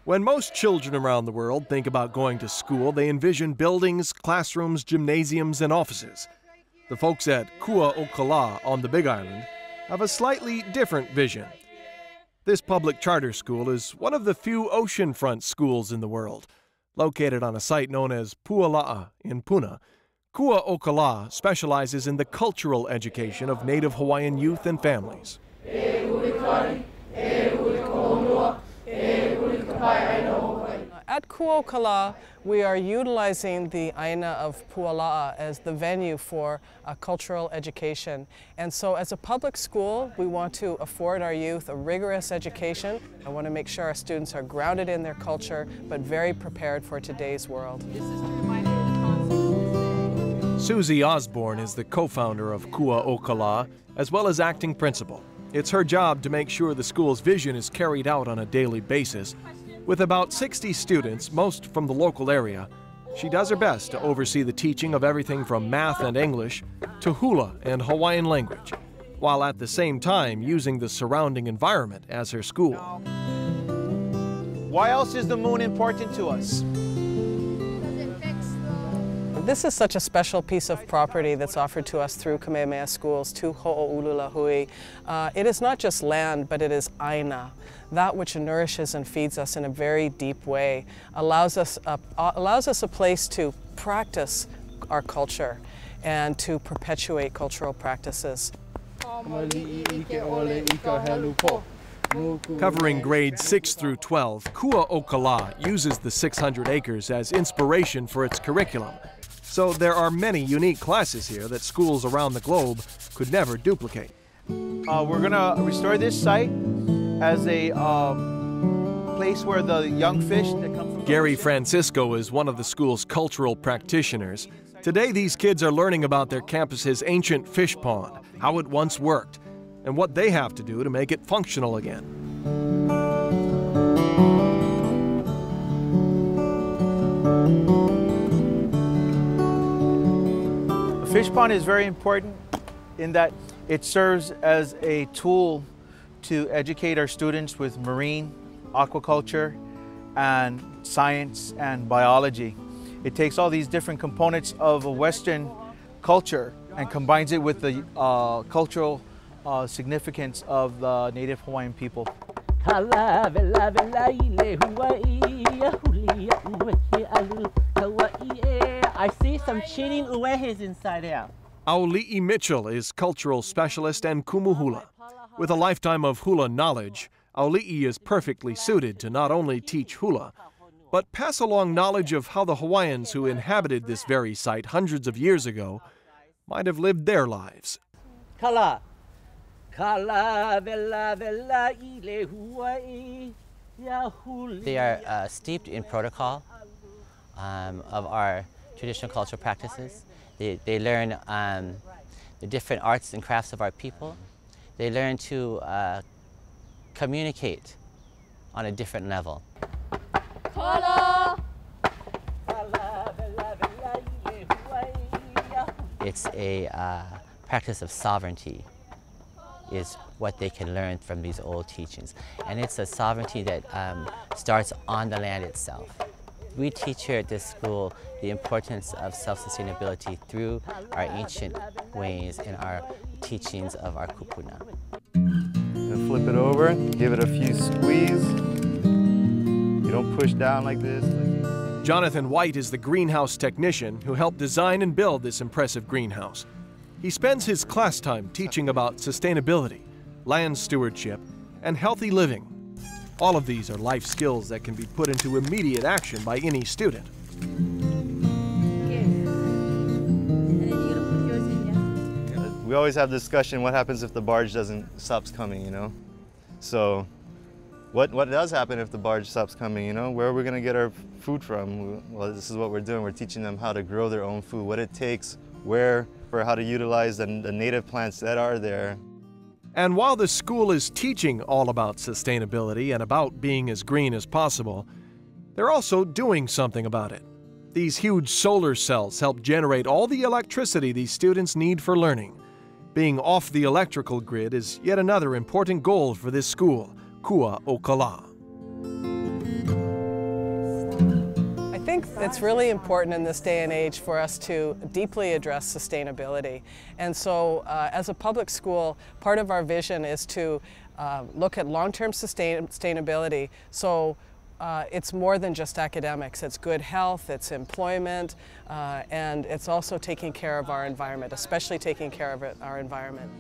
When most children around the world think about going to school, they envision buildings, classrooms, gymnasiums, and offices. The folks at Huaka'i on the Big Island have a slightly different vision. This public charter school is one of the few oceanfront schools in the world. Located on a site known as Puala'a in Puna, Huaka'i specializes in the cultural education of Native Hawaiian youth and families. At Huaka'i, we are utilizing the Aina of Puala'a as the venue for cultural education. And so as a public school, we want to afford our youth a rigorous education. I want to make sure our students are grounded in their culture, but very prepared for today's world. Susie Osborne is the co-founder of Huaka'i, as well as acting principal. It's her job to make sure the school's vision is carried out on a daily basis. With about 60 students, most from the local area, she does her best to oversee the teaching of everything from math and English to hula and Hawaiian language, while at the same time using the surrounding environment as her school. Why else is the moon important to us? This is such a special piece of property that's offered to us through Kamehameha schools to Ho'olula Hui. It is not just land, but it is Aina, that which nourishes and feeds us in a very deep way, allows us a place to practice our culture and to perpetuate cultural practices. Covering grades 6 through 12, Huaka'i uses the 600 acres as inspiration for its curriculum. So there are many unique classes here that schools around the globe could never duplicate. We're going to restore this site as a place where the young fish that come from... Gary Francisco is one of the school's cultural practitioners. Today, these kids are learning about their campus's ancient fish pond, how it once worked, and what they have to do to make it functional again. The fish pond is very important in that it serves as a tool to educate our students with marine, aquaculture, and science and biology. It takes all these different components of a Western culture and combines it with the cultural significance of the Native Hawaiian people. I see some cheating uwehis inside there. Auli'i Mitchell is cultural specialist and kumuhula. With a lifetime of hula knowledge, Auli'i is perfectly suited to not only teach hula, but pass along knowledge of how the Hawaiians who inhabited this very site hundreds of years ago might have lived their lives. Kala. They are steeped in protocol of our traditional cultural practices. They learn the different arts and crafts of our people. They learn to communicate on a different level. It's a practice of sovereignty is what they can learn from these old teachings. And it's a sovereignty that starts on the land itself. We teach here at this school the importance of self-sustainability through our ancient ways and our teachings of our kupuna. Flip it over, give it a few squeeze. You don't push down like this. Jonathan White is the greenhouse technician who helped design and build this impressive greenhouse. He spends his class time teaching about sustainability, land stewardship, and healthy living. All of these are life skills that can be put into immediate action by any student. We always have discussion, what happens if the barge stops coming, you know? So what does happen if the barge stops coming, you know? Where are we gonna get our food from? Well, this is what we're doing. We're teaching them how to grow their own food, what it takes, where, for how to utilize the native plants that are there. And while the school is teaching all about sustainability and about being as green as possible, they're also doing something about it. These huge solar cells help generate all the electricity these students need for learning. Being off the electrical grid is yet another important goal for this school, Kua'okala. I think it's really important in this day and age for us to deeply address sustainability. And so as a public school, part of our vision is to look at long-term sustainability. So it's more than just academics. It's good health, it's employment, and it's also taking care of our environment, especially taking care of our environment.